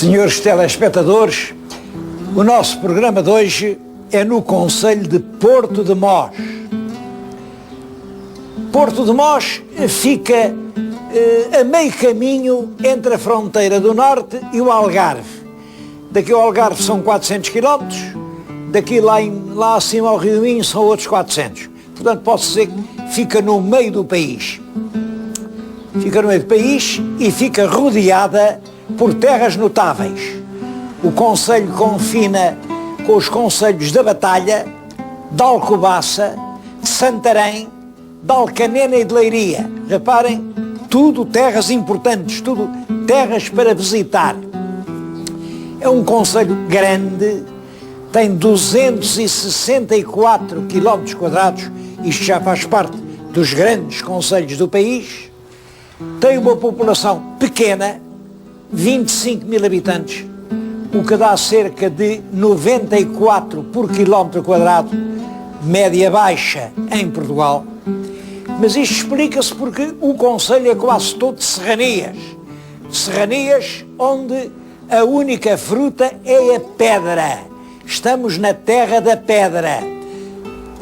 Senhores telespectadores, o nosso programa de hoje é no concelho de Porto de Mós. Porto de Mós fica a meio caminho entre a fronteira do Norte e o Algarve. Daqui ao Algarve são 400 km, daqui lá acima ao Rio Minho são outros 400. Portanto, posso dizer que fica no meio do país. Fica no meio do país e fica rodeada por terras notáveis. O concelho confina com os concelhos da Batalha, de Alcobaça, de Santarém, de Alcanena e de Leiria. Reparem, tudo terras importantes, tudo terras para visitar. É um concelho grande, tem 264 km², isto já faz parte dos grandes concelhos do país, tem uma população pequena, 25 mil habitantes, o que dá cerca de 94 por km², média baixa em Portugal. Mas isto explica-se porque o concelho é quase todo de serranias. Serranias onde a única fruta é a pedra. Estamos na terra da pedra.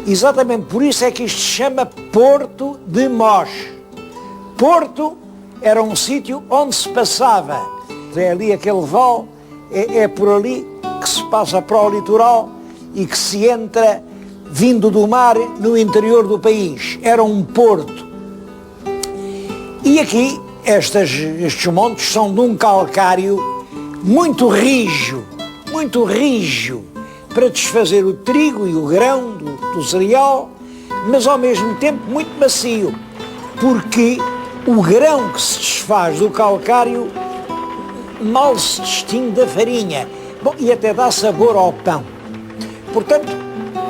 Exatamente por isso é que isto se chama Porto de Mós. Porto era um sítio onde se passava. É ali aquele vale, é por ali que se passa para o litoral e que se entra vindo do mar no interior do país. Era um porto. E aqui estes montes são de um calcário muito rijo, para desfazer o trigo e o grão do cereal, mas ao mesmo tempo muito macio, porque o grão que se desfaz do calcário mal se distingue da farinha. Bom, e até dá sabor ao pão. Portanto,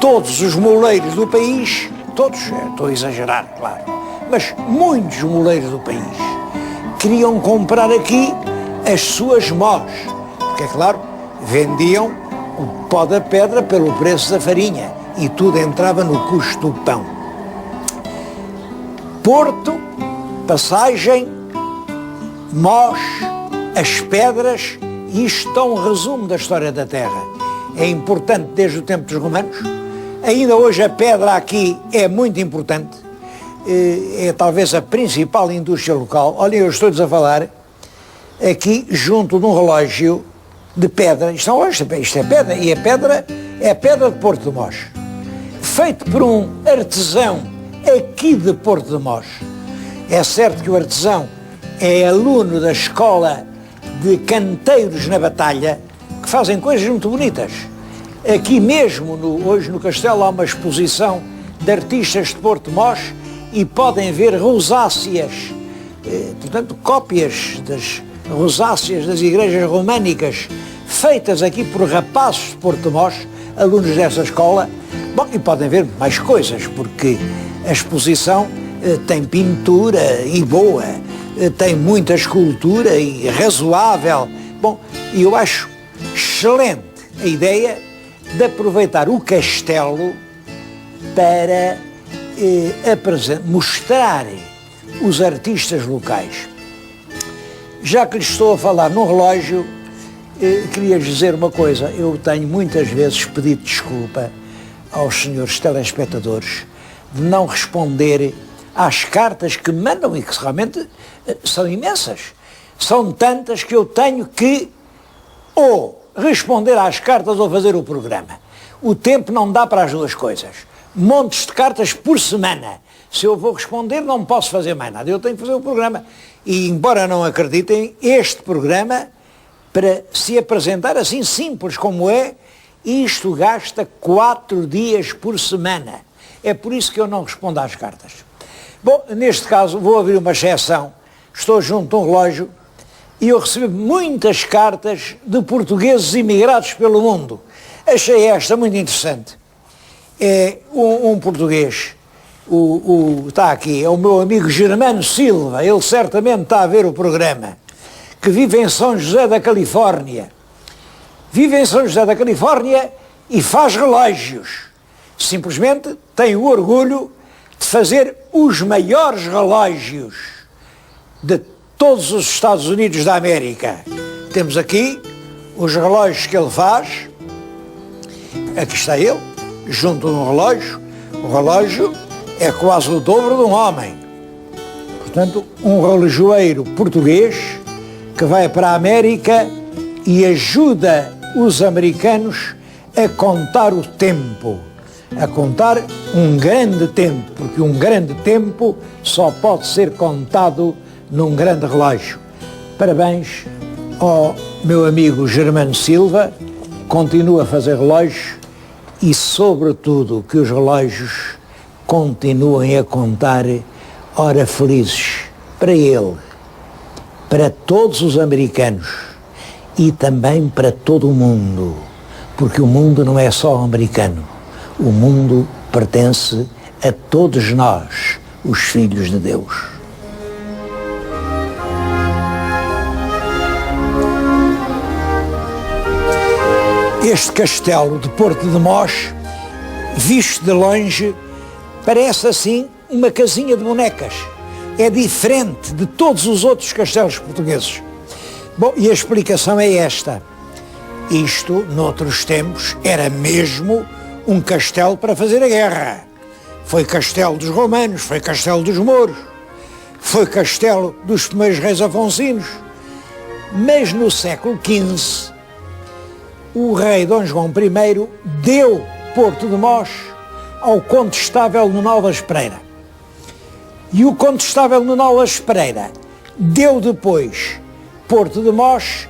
todos os moleiros do país, todos, estou a exagerar, claro, mas muitos moleiros do país queriam comprar aqui as suas mós, porque é claro, vendiam o pó da pedra pelo preço da farinha e tudo entrava no custo do pão. Porto, passagem, Mós, as pedras, e isto é um resumo da história da terra. É importante desde o tempo dos romanos. Ainda hoje a pedra aqui é muito importante, é talvez a principal indústria local. Olhem, eu estou-lhes a falar aqui junto de um relógio de pedra. Isto é pedra, e a pedra é a pedra de Porto de Mós, feito por um artesão aqui de Porto de Mós. É certo que o artesão é aluno da escola de canteiros na Batalha, que fazem coisas muito bonitas. Aqui mesmo, hoje no Castelo, há uma exposição de artistas de Porto de Mós e podem ver rosáceas, portanto, cópias das rosáceas das igrejas românicas, feitas aqui por rapazes de Porto de Mós, alunos dessa escola. Bom, e podem ver mais coisas, porque a exposição tem pintura e boa, tem muita escultura e razoável. Bom, e eu acho excelente a ideia de aproveitar o castelo para mostrar os artistas locais. Já que lhes estou a falar num relógio, queria lhes dizer uma coisa. Eu tenho muitas vezes pedido desculpa aos senhores telespectadores de não responder às cartas que mandam e que realmente são imensas. São tantas que eu tenho que ou responder às cartas ou fazer o programa. O tempo não dá para as duas coisas. Montes de cartas por semana. Se eu vou responder, não posso fazer mais nada. Eu tenho que fazer o programa. E, embora não acreditem, este programa, para se apresentar assim simples como é, isto gasta 4 dias por semana. É por isso que eu não respondo às cartas. Bom, neste caso, vou abrir uma exceção. Estou junto a um relógio e eu recebi muitas cartas de portugueses imigrados pelo mundo. Achei esta muito interessante. É um português, está aqui, é o meu amigo Germano Silva, ele certamente está a ver o programa, que vive em São José da Califórnia. Vive em São José da Califórnia e faz relógios. Simplesmente tem o orgulho de fazer os maiores relógios de todos os Estados Unidos da América. Temos aqui os relógios que ele faz, aqui está ele, junto a um relógio, o relógio é quase o dobro de um homem. Portanto, um relojoeiro português que vai para a América e ajuda os americanos a contar o tempo, a contar um grande tempo, porque um grande tempo só pode ser contado num grande relógio. Parabéns ao meu amigo Germano Silva, continua a fazer relógios e, sobretudo, que os relógios continuem a contar horas felizes para ele, para todos os americanos e também para todo o mundo, porque o mundo não é só americano, o mundo pertence a todos nós, os filhos de Deus. Este castelo de Porto de Mós, visto de longe, parece assim uma casinha de bonecas. É diferente de todos os outros castelos portugueses. Bom, e a explicação é esta. Isto, noutros tempos, era mesmo um castelo para fazer a guerra. Foi castelo dos romanos, foi castelo dos mouros, foi castelo dos primeiros reis afonsinos. Mas no século XV, o rei Dom João I deu Porto de Mós ao Condestável Nuno Álvares Pereira. E o Condestável Nuno Álvares Pereira deu depois Porto de Mós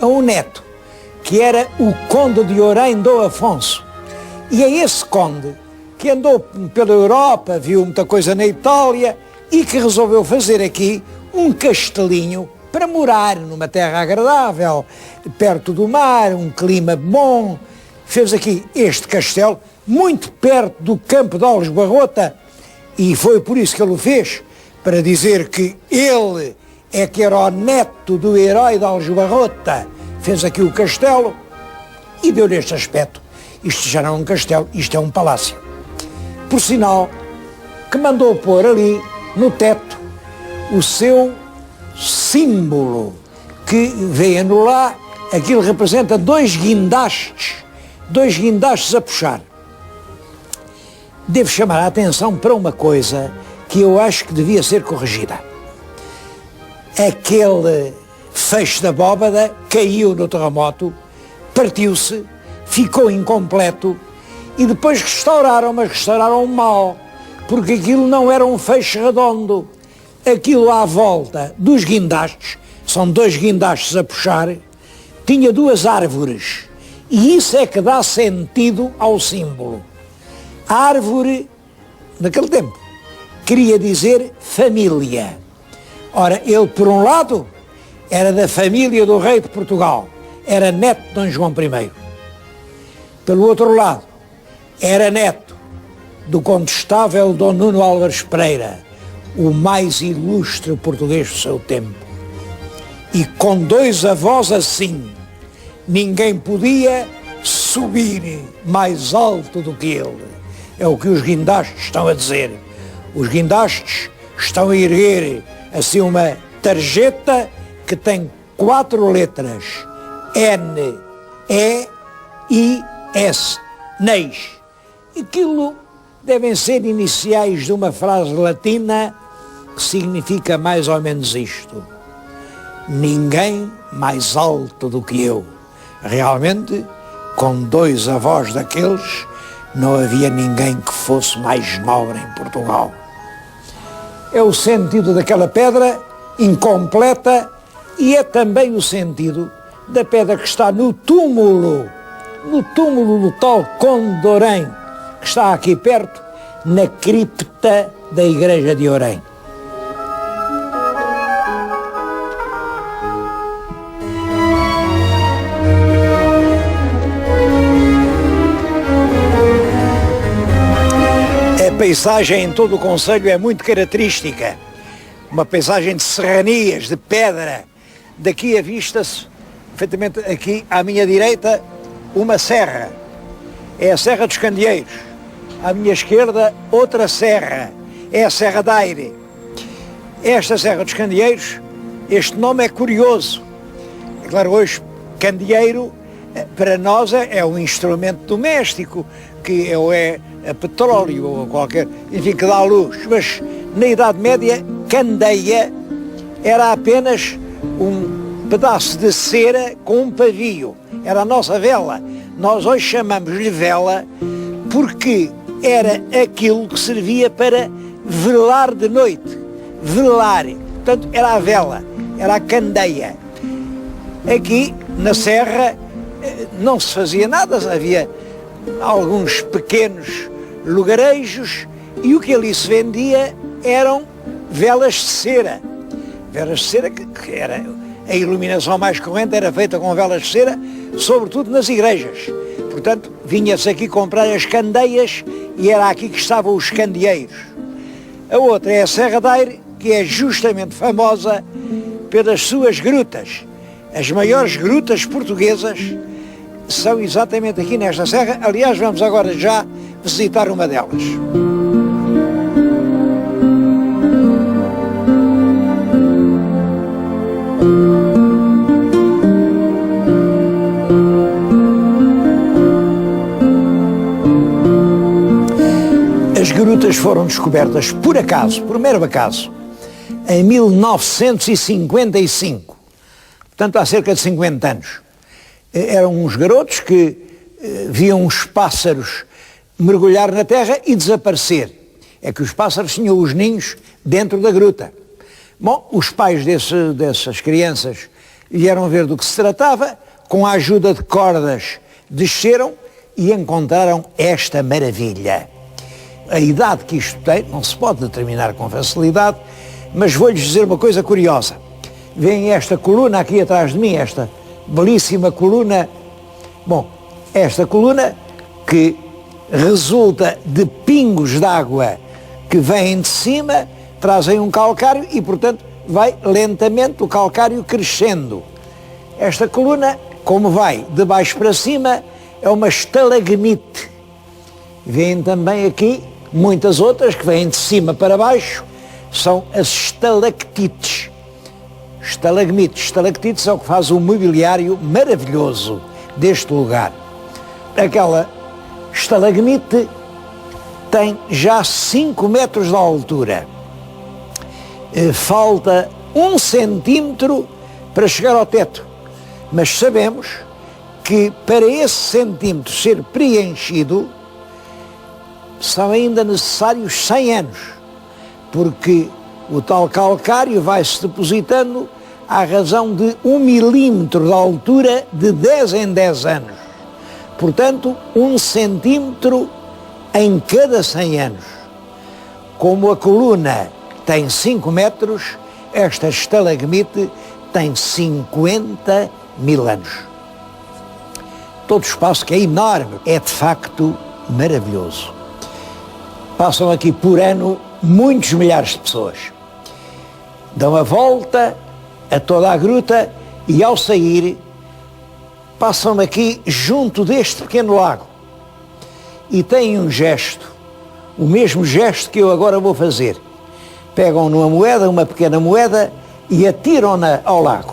a um neto, que era o Conde de Orém Dom Afonso. E é esse conde que andou pela Europa, viu muita coisa na Itália e que resolveu fazer aqui um castelinho para morar numa terra agradável, perto do mar, um clima bom. Fez aqui este castelo, muito perto do campo de Alves Barrota, e foi por isso que ele o fez, para dizer que ele é que era o neto do herói de Alves Barrota. Fez aqui o castelo e deu-lhe este aspecto. Isto já não é um castelo, isto é um palácio. Por sinal, que mandou pôr ali, no teto, o seu símbolo, que vem-no lá, aquilo representa dois guindastes a puxar. Devo chamar a atenção para uma coisa que eu acho que devia ser corrigida. Aquele feixe da abóbada caiu no terremoto, partiu-se, ficou incompleto e depois restauraram, mas restauraram mal, porque aquilo não era um feixe redondo. Aquilo à volta dos guindastes, são dois guindastes a puxar, tinha duas árvores, e isso é que dá sentido ao símbolo. A árvore, naquele tempo, queria dizer família. Ora, ele, por um lado, era da família do rei de Portugal, era neto de Dom João I. Pelo outro lado, era neto do Condestável Dom Nuno Álvares Pereira, o mais ilustre português do seu tempo. E com dois avós assim, ninguém podia subir mais alto do que ele. É o que os guindastes estão a dizer. Os guindastes estão a erguer assim uma tarjeta que tem 4 letras. N, E, I, S. Neis. Aquilo devem ser iniciais de uma frase latina que significa mais ou menos isto: ninguém mais alto do que eu. Realmente, com dois avós daqueles, não havia ninguém que fosse mais nobre em Portugal. É o sentido daquela pedra incompleta e é também o sentido da pedra que está no túmulo do tal Conde de Orém, que está aqui perto, na cripta da igreja de Orém. A paisagem em todo o concelho é muito característica. Uma paisagem de serranias, de pedra. Daqui avista-se, perfeitamente aqui à minha direita, uma serra. É a Serra dos Candeeiros. À minha esquerda, outra serra. É a Serra da Aire. Esta Serra dos Candeeiros, este nome é curioso. É claro, hoje candeeiro, para nós é um instrumento doméstico, que é petróleo ou qualquer, enfim, que dá luz. Mas na Idade Média, candeia era apenas um pedaço de cera com um pavio. Era a nossa vela. Nós hoje chamamos-lhe vela porque era aquilo que servia para velar de noite. Velar. Portanto, era a vela, era a candeia. Aqui, na Serra, não se fazia nada, havia alguns pequenos lugarejos e o que ali se vendia eram velas de cera. Velas de cera que era a iluminação mais corrente, era feita com velas de cera, sobretudo nas igrejas. Portanto, vinha-se aqui comprar as candeias e era aqui que estavam os candeeiros. A outra é a Serra da Aire, que é justamente famosa pelas suas grutas. As maiores grutas portuguesas são exatamente aqui nesta serra. Aliás, vamos agora já visitar uma delas. As grutas foram descobertas por acaso, por mero acaso, em 1955, portanto há cerca de 50 anos. Eram uns garotos que viam os pássaros mergulhar na terra e desaparecer. É que os pássaros tinham os ninhos dentro da gruta. Bom, os pais dessas crianças vieram ver do que se tratava, com a ajuda de cordas desceram e encontraram esta maravilha. A idade que isto tem não se pode determinar com facilidade, mas vou-lhes dizer uma coisa curiosa. Vem esta coluna aqui atrás de mim, esta belíssima coluna. Bom, esta coluna que resulta de pingos d'água que vêm de cima, trazem um calcário e, portanto, vai lentamente o calcário crescendo. Esta coluna, como vai de baixo para cima, é uma estalagmite. Vêm também aqui muitas outras que vêm de cima para baixo, são as estalactites. Estalactites é o que faz o mobiliário maravilhoso deste lugar. Aquela estalagmite tem já 5 metros de altura. Falta 1 centímetro para chegar ao teto, mas sabemos que para esse centímetro ser preenchido são ainda necessários 100 anos, porque o tal calcário vai-se depositando à razão de 1 milímetro de altura de 10 em 10 anos. Portanto, 1 centímetro em cada 100 anos. Como a coluna tem 5 metros, esta estalagmite tem 50 mil anos. Todo o espaço, que é enorme, é de facto maravilhoso. Passam aqui por ano muitos milhares de pessoas. Dão a volta a toda a gruta e, ao sair, passam aqui junto deste pequeno lago e têm um gesto, o mesmo gesto que eu agora vou fazer. Pegam numa moeda, uma pequena moeda, e atiram-na ao lago.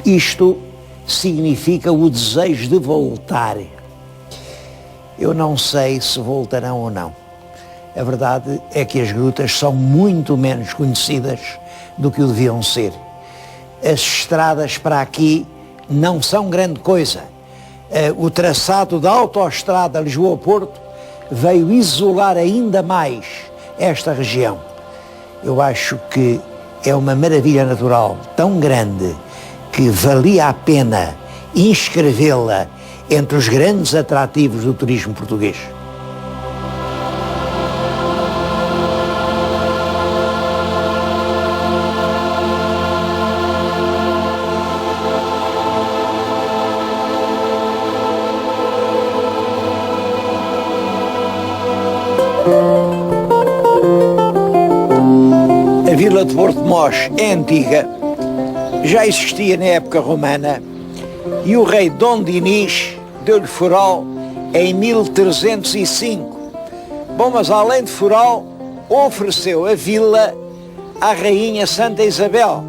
Isto significa o desejo de voltar. Eu não sei se voltarão ou não. A verdade é que as grutas são muito menos conhecidas do que o deviam ser. As estradas para aqui não são grande coisa. O traçado da autoestrada Lisboa-Porto veio isolar ainda mais esta região. Eu acho que é uma maravilha natural tão grande que valia a pena inscrevê-la entre os grandes atrativos do turismo português. A vila de Porto de Mós é antiga, já existia na época romana e o rei Dom Dinis deu-lhe foral em 1305. Bom, mas além de foral, ofereceu a vila à rainha Santa Isabel.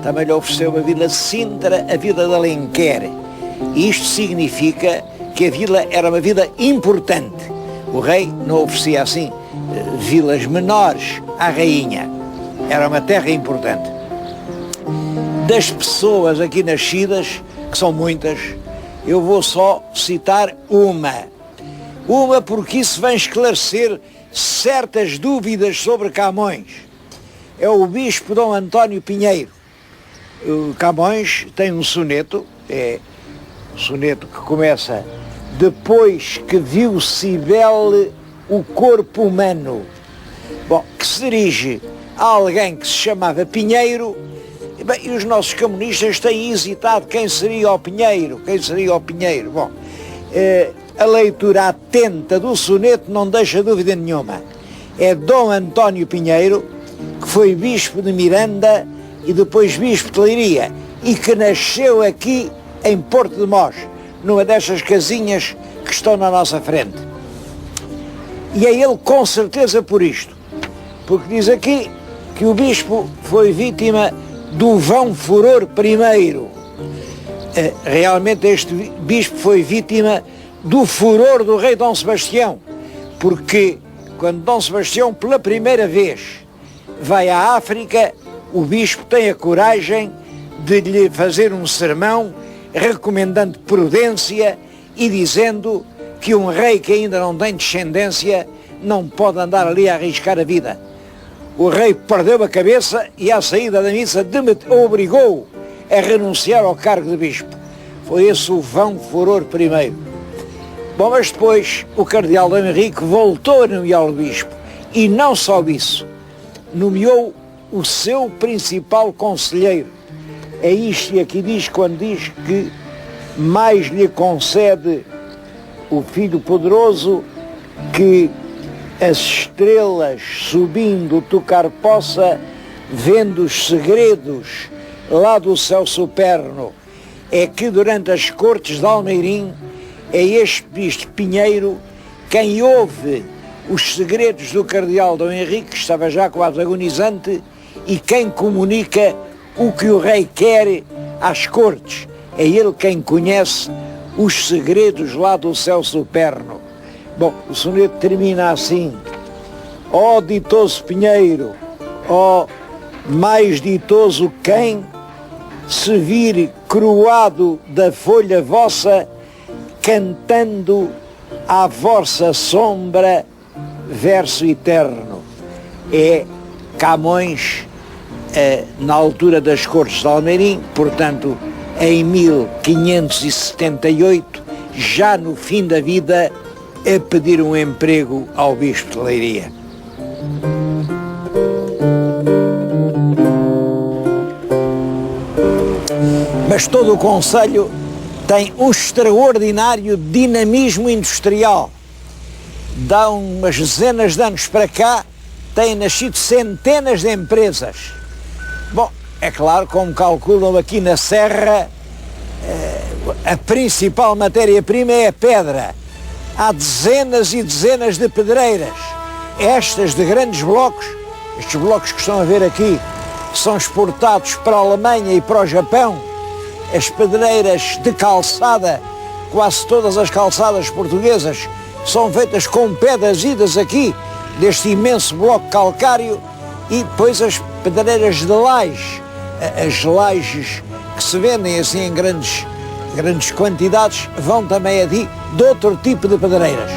também lhe ofereceu a vila de Sintra, a vila de Alenquer. E isto significa que a vila era uma vila importante. O rei não oferecia assim vilas menores à rainha. Era uma terra importante. Das pessoas aqui nascidas, que são muitas, eu vou só citar uma. Uma porque isso vem esclarecer certas dúvidas sobre Camões. É o bispo Dom António Pinheiro. O Camões tem um soneto, é um soneto que começa: depois que viu Cibele o corpo humano. Bom, que se dirige a alguém que se chamava Pinheiro. E, bem, e os nossos comunistas têm hesitado quem seria o Pinheiro, quem seria o Pinheiro. Bom, a leitura atenta do soneto não deixa dúvida nenhuma. É Dom António Pinheiro, que foi bispo de Miranda e depois bispo de Leiria, e que nasceu aqui em Porto de Mós, numa destas casinhas que estão na nossa frente. E é ele com certeza por isto, porque diz aqui que o bispo foi vítima do vão furor primeiro. Realmente este bispo foi vítima do furor do rei Dom Sebastião, porque quando Dom Sebastião pela primeira vez vai à África, o bispo tem a coragem de lhe fazer um sermão recomendando prudência e dizendo que um rei que ainda não tem descendência não pode andar ali a arriscar a vida. O rei perdeu a cabeça e à saída da missa obrigou a renunciar ao cargo de bispo. Foi esse o vão furor primeiro. Bom, mas depois o cardeal Dom Henrique voltou a nomeá-lo bispo, e não só isso, nomeou o seu principal conselheiro. É isto que aqui diz quando diz que mais lhe concede o Filho Poderoso que as estrelas subindo tocar possa, vendo os segredos lá do céu superno. É que durante as cortes de Almeirim é este bispo Pinheiro quem ouve os segredos do cardeal Dom Henrique, que estava já quase agonizante, e quem comunica o que o rei quer às cortes. É ele quem conhece os segredos lá do céu superno. Bom, o soneto termina assim: ó ditoso Pinheiro, ó mais ditoso quem, se vir coroado da folha vossa, cantando à vossa sombra verso eterno. É Camões, na altura das cortes de Almeirim, portanto em 1578, já no fim da vida, a pedir um emprego ao bispo de Leiria. Mas todo o concelho tem um extraordinário dinamismo industrial. Dá umas dezenas de anos para cá, têm nascido centenas de empresas. Bom, é claro, como calculam aqui na Serra, a principal matéria-prima é a pedra. Há dezenas e dezenas de pedreiras, estas de grandes blocos. Estes blocos que estão a ver aqui são exportados para a Alemanha e para o Japão. As pedreiras de calçada, quase todas as calçadas portuguesas, são feitas com pedras idas aqui deste imenso bloco calcário, e depois as pedreiras de laje, as lajes que se vendem assim em grandes quantidades, vão também ali de outro tipo de pedreiras.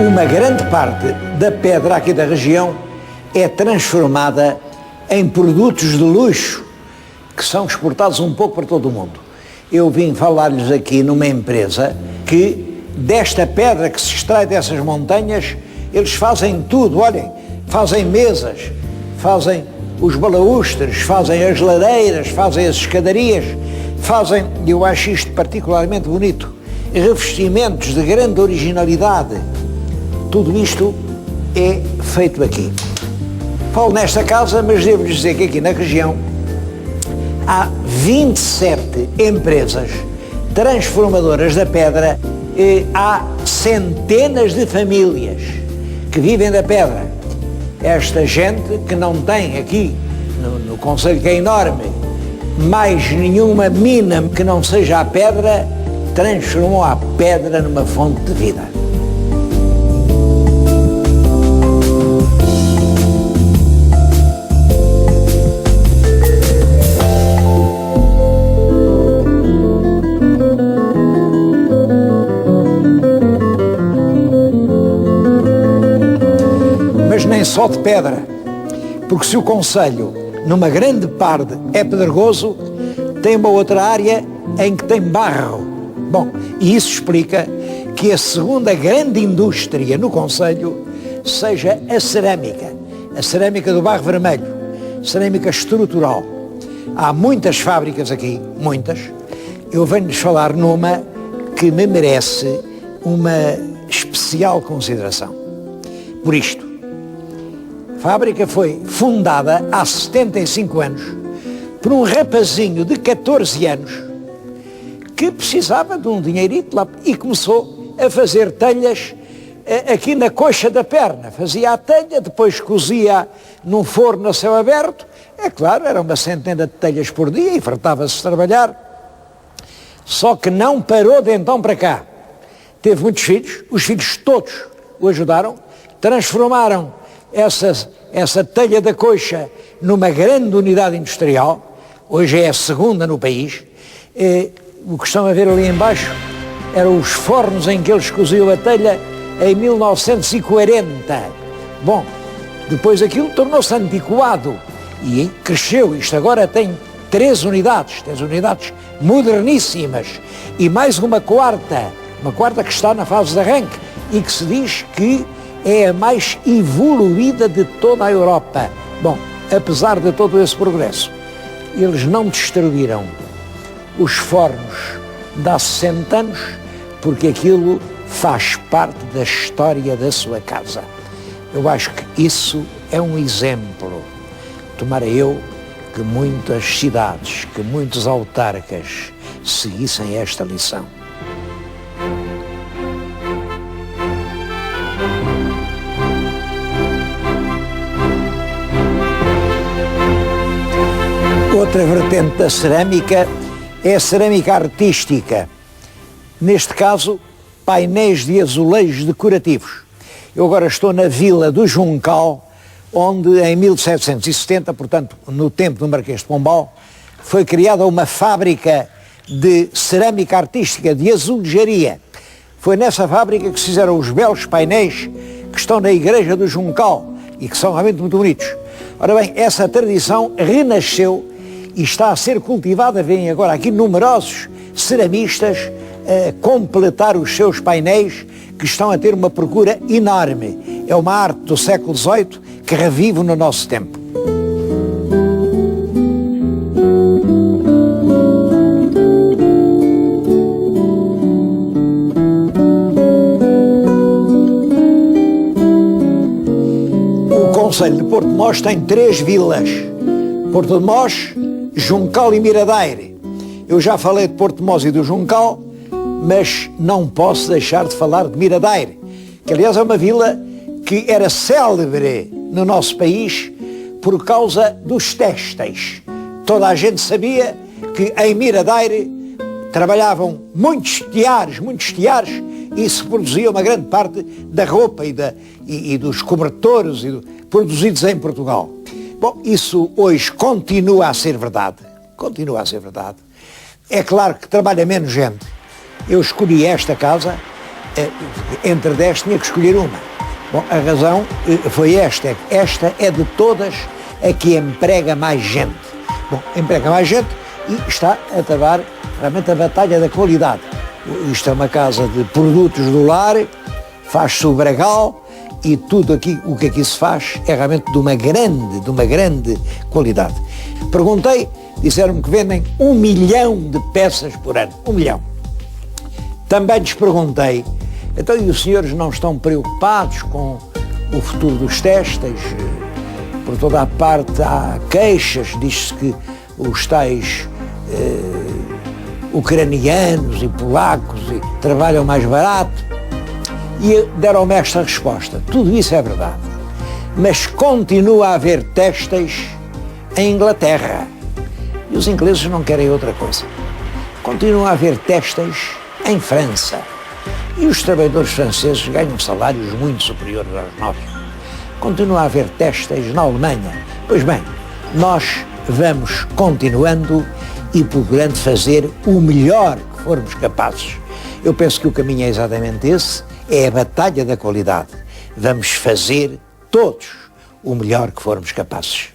Uma grande parte da pedra aqui da região é transformada em produtos de luxo que são exportados um pouco para todo o mundo. Eu vim falar-lhes aqui numa empresa que desta pedra que se extrai dessas montanhas, eles fazem tudo, olhem, fazem mesas, fazem os balaústres, fazem as ladeiras, fazem as escadarias, fazem, eu acho isto particularmente bonito, revestimentos de grande originalidade. Tudo isto é feito aqui. Falo nesta casa, mas devo dizer que aqui na região há 27 empresas transformadoras da pedra e há centenas de famílias que vivem da pedra. Esta gente que não tem aqui, no concelho que é enorme, mais nenhuma mina que não seja a pedra, transformou a pedra numa fonte de vida. Mas nem só de pedra, porque se o concelho, numa grande parte, é pedregoso, tem uma outra área em que tem barro. Bom, e isso explica que a segunda grande indústria no concelho seja a cerâmica do barro vermelho, cerâmica estrutural. Há muitas fábricas aqui, muitas. Eu venho-lhes falar numa que me merece uma especial consideração. Por isto, a fábrica foi fundada há 75 anos por um rapazinho de 14 anos que precisava de um dinheirito lá e começou a fazer telhas aqui na coxa da perna. Fazia a telha, depois cozia num forno a céu aberto. É claro, era uma centena de telhas por dia e fartava-se de trabalhar. Só que não parou de então para cá. Teve muitos filhos, os filhos todos o ajudaram, transformaram essa telha da coxa numa grande unidade industrial. Hoje é a segunda no país. O que estão a ver ali embaixo eram os fornos em que eles coziam a telha em 1940. Bom, depois aquilo tornou-se antiquado e cresceu. Isto agora tem três unidades moderníssimas e mais uma quarta que está na fase de arranque e que se diz que é a mais evoluída de toda a Europa. Bom, apesar de todo esse progresso, eles não destruíram os fornos de há 60 anos, porque aquilo faz parte da história da sua casa. Eu acho que isso é um exemplo. Tomara eu que muitas cidades, que muitos autarcas seguissem esta lição. Outra vertente da cerâmica é a cerâmica artística. Neste caso, painéis de azulejos decorativos. Eu agora estou na Vila do Juncal, onde em 1770, portanto, no tempo do Marquês de Pombal, foi criada uma fábrica de cerâmica artística, de azulejaria. Foi nessa fábrica que se fizeram os belos painéis que estão na Igreja do Juncal e que são realmente muito bonitos. Ora bem, essa tradição renasceu e está a ser cultivada. Vêm agora aqui numerosos ceramistas a completar os seus painéis, que estão a ter uma procura enorme. É uma arte do século XVIII que revive no nosso tempo. O concelho de Porto-de-Mós tem 3 vilas: Porto-de-Mós, Juncal e Miradouro. Eu já falei de Porto-de-Mós e do Juncal, mas não posso deixar de falar de Miradouro, que aliás é uma vila que era célebre no nosso país por causa dos têxteis. Toda a gente sabia que em Miradouro trabalhavam muitos teares e se produzia uma grande parte da roupa e dos cobertores produzidos em Portugal. Bom, isso hoje continua a ser verdade. É claro que trabalha menos gente. Eu escolhi esta casa, entre 10 tinha que escolher uma. Bom, a razão foi esta. Esta é de todas a que emprega mais gente. Bom, emprega mais gente e está a travar realmente a batalha da qualidade. Isto é uma casa de produtos do lar, faz-se o bragal e tudo aqui, o que aqui se faz é realmente de uma grande qualidade. Perguntei, disseram-me que vendem 1 milhão de peças por ano. 1 milhão. Também lhes perguntei, então e os senhores não estão preocupados com o futuro dos têxteis? por toda a parte há queixas, diz-se que os tais ucranianos e polacos trabalham mais barato, e deram-me esta resposta: tudo isso é verdade, mas continua a haver têxteis em Inglaterra, e os ingleses não querem outra coisa. Continua a haver têxteis em França, e os trabalhadores franceses ganham salários muito superiores aos nossos. Continua a haver têxteis na Alemanha. Pois bem, nós vamos continuando e procurando fazer o melhor que formos capazes. Eu penso que o caminho é exatamente esse, é a batalha da qualidade. Vamos fazer todos o melhor que formos capazes.